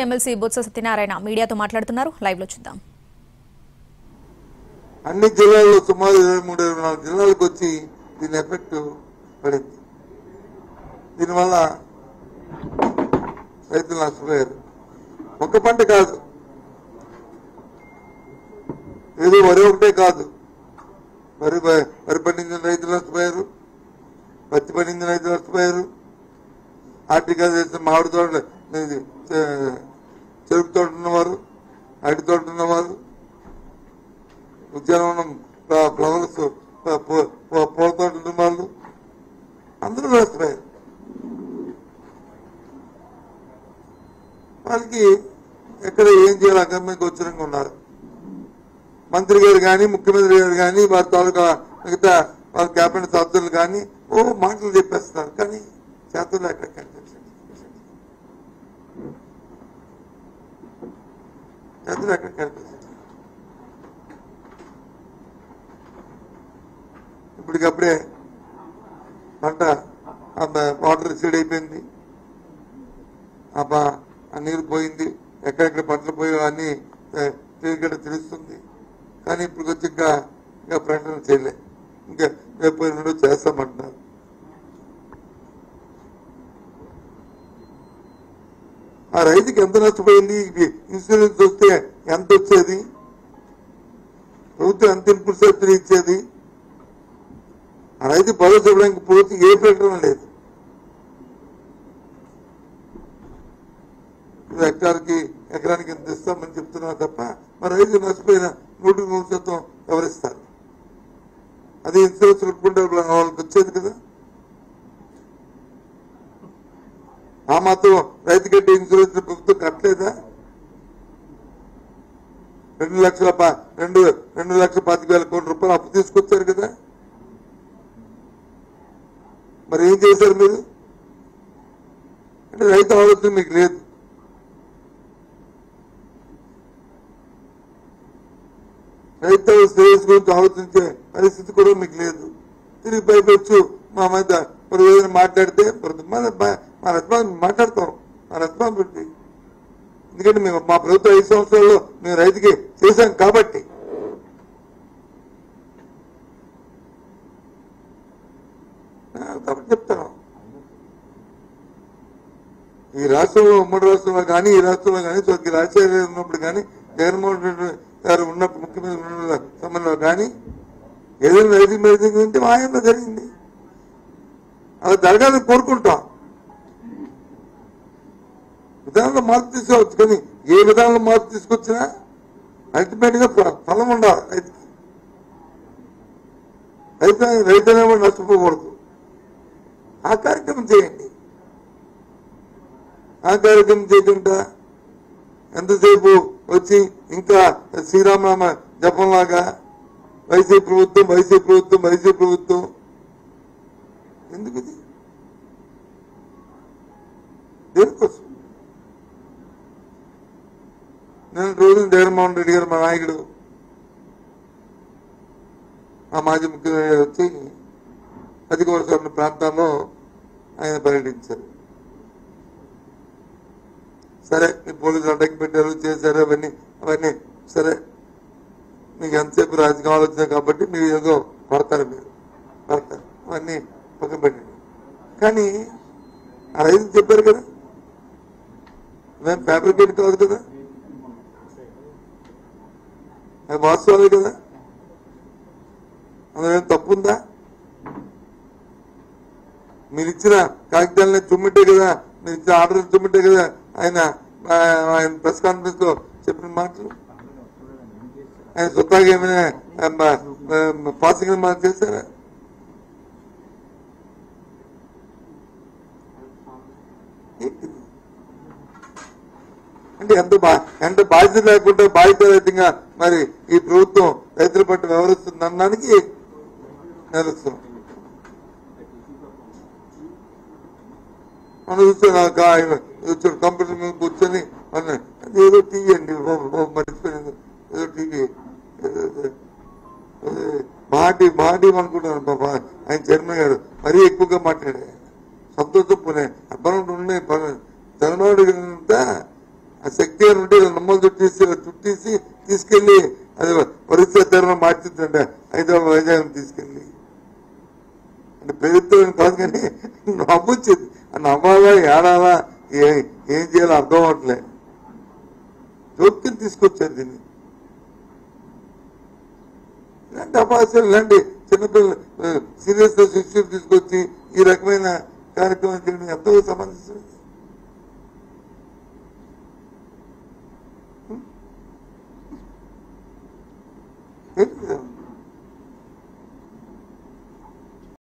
MLC Botsa Satyanarayana మీడియాతో మాట్లాడుతున్నారు. Live లో చూద్దాం. అన్ని జిల్లాల్లో సుమారు 23-24 జిల్లాలకు వచ్చి దీని ఎఫెక్ట్ పడింది. దీనివల్ల రైతులు నష్టపోయారు. ఒక్క పంట కాదు, ఏదో వరి ఒకటే కాదు, వరి పండించిన రైతులు నష్టపోయారు, పత్తి పండించిన రైతులు నష్టపోయారు, ఆర్టికల్ చేసిన మామిడి తోటలు, చెరుకు తోట ఉన్నవారు, అరటి తోట ఉన్నవారు, ఉద్యానవనం ఫ్లవర్స్ పూల తోట ఉన్న వాళ్ళు అందరూ నష్టపోయారు. వాళ్ళకి ఎక్కడ ఏం చేయాలి అక్కడ గోచరంగా ఉన్నారు. మంత్రి గారు కానీ, ముఖ్యమంత్రి గారు కానీ, వారి తాలూకా మిగతా వాళ్ళ క్యాబినెట్ సభ్యులు కానీ మాటలు చెప్పేస్తున్నారు, కానీ చేతులు ఎక్కడ కనిపించండి, చేతులు ఎక్కడ కనిపించండి. ఇప్పటికప్పుడే పంట వాటర్ రిసీడ్ అయిపోయింది, ఆ నీరు పోయింది, ఎక్కడెక్కడ పంటలు పోయో అన్ని క్లియర్గా తెలుస్తుంది. కానీ ఇప్పుడు వచ్చి ఇంకా ప్రకటన చేయలే, ఇంకా రేపు ఎన్నడూ చేస్తామంటున్నారు. ఆ రైతుకి ఎంత నష్టపోయింది, ఇన్సూరెన్స్ వస్తే ఎంత వచ్చేది, ప్రభుత్వం ఎంత ఇన్పుట్ సబ్సిడీ ఇచ్చేది, ఆ రైతు భరోసా ఇవ్వడానికి పూర్తి ఏ ప్రకటన లేదు. ఎకరానికి ఎంత ఇస్తామని చెప్తున్నారు తప్ప మరి రైతు నష్టపోయిన 100% ఎవరిస్తారు? అది ఇన్సూరెన్స్ పెట్టుకుంటే వాళ్ళకి వచ్చేది కదా. ఆ మాత్రం రైతు కట్టే ఇన్సూరెన్స్ ప్రభుత్వం కట్టలేదా? 2,25,000 కోట్ల రూపాయలు అప్పు తీసుకొచ్చారు కదా. మరి ఏం చేశారు మీరు? అంటే రైతు ఆలోచన మీకు లేదు. రైతు శ్రేయస్ గురించి ఆలోచించే పరిస్థితి కూడా మీకు లేదు. తిరిగి పైపెచ్చు మా మధ్య మరి ఏదైనా మాట్లాడితే మా రెస్పాన్స్ మాట్లాడతాం, మా రెస్పాన్సిబిలిటీ. ఎందుకంటే మేము మా ప్రభుత్వ 5 సంవత్సరాల్లో మేము రైతుకి చేశాం కాబట్టి. కాబట్టి చెప్తాను, ఈ రాష్ట్రంలో ఉమ్మడి రాష్ట్రంలో కానీ ఈ రాష్ట్రంలో కానీ స్వర్గీయ రాజశేఖర గారు ఉన్నప్పుడు కానీ జగన్మోహన్ రెడ్డి గారు ఉన్నప్పుడు ముఖ్యమంత్రి సమయంలో కానీ ఏదైనా రైతు మీద మా ఆయనలో జరిగింది. అలా జరగాలని కోరుకుంటాం. విధానంలో మార్పు తీసుకోవచ్చు, కానీ ఏ విధానంలో మార్పు తీసుకొచ్చినా అల్టిమేట్ గా ఫలం ఉండాలి రైతుకి. రైతు అనేవాడు నష్టపోకూడదు. ఆ కార్యక్రమం చేయండి. ఆ కార్యక్రమం చేయకుండా ఎంతసేపు వచ్చి ఇంకా శ్రీరామనామ జపంలాగా వైసీపీ ప్రభుత్వం ఎందుకు ఇది? దేనికోసం? నేను రోజు జగన్మోహన్ రెడ్డి గారు మా నాయకుడు, మా మాజీ ముఖ్యమంత్రి వచ్చి అధికారులు ఉన్న ప్రాంతాల్లో ఆయన పర్యటించారు. సరే, మీ పోలీసులు అడ్డంకి పెట్టారు, చేశారు, అవన్నీ సరే, మీకు ఎంతసేపు రాజకీయ ఆలోచన కాబట్టి మీరు ఏదో పడతారు, అవన్నీ పక్కన పెట్టండి. కానీ ఆ రైతు చెప్పారు కదా, మేము ఫ్యాబ్రికేట్ కాదు కదా, అది వాస్తవాలే కదా, అందులో ఏం తప్పు ఉందా? మీరు ఇచ్చిన కాగితాలని చుమ్మిట్టే కదా, మీరు ఇచ్చిన ఆర్డర్ చుమ్మిట్టే కదా ఆయన ప్రెస్ కాన్ఫరెన్స్ లో చెప్పిన మాటలు. ఆయన స్వతహాగా ఏమైనా పాసింగ్ మనం చేశారా? అంటే ఎంత బాధ్యత లేకుండా బాధ్యతారహితంగా మరి ఈ ప్రభుత్వం రైతుల పట్ల వ్యవహరిస్తుంది అనడానికి నిలుస్తున్నాం. మనం చూసాను కంప్యూటర్ మీద కూర్చొని ఏదో టీవీ అండి మర్చిపోయింది, ఏదో టీవీ మాటి అనుకుంటున్నాను. ఆయన చైర్మన్ గారు మరీ ఎక్కువగా మాట్లాడారు. సంతోషం పోనే అబ్బాయి ఉండే తెలంగాణ ఆ శక్తి అని ఉంటే నమ్మలు చుట్టేసి తీసుకెళ్లి అది పరిస్థితి మార్చిందండి వైజాగ్ తీసుకెళ్లి అంటే ప్రభుత్వం కాదు కానీ నమ్మొచ్చింది నమ్మాలా ఏడాలా ఏం చేయాలో అర్థం అవట్లే జోక్యం తీసుకొచ్చారు దీన్ని ఇలాంటి అవకాశాలు ఇలాంటి చిన్నపిల్లలు సీరియస్ శిక్షలు తీసుకొచ్చి ఈ రకమైన కార్యక్రమం చేయడం ఎంతో సంబంధించింది ఏంటి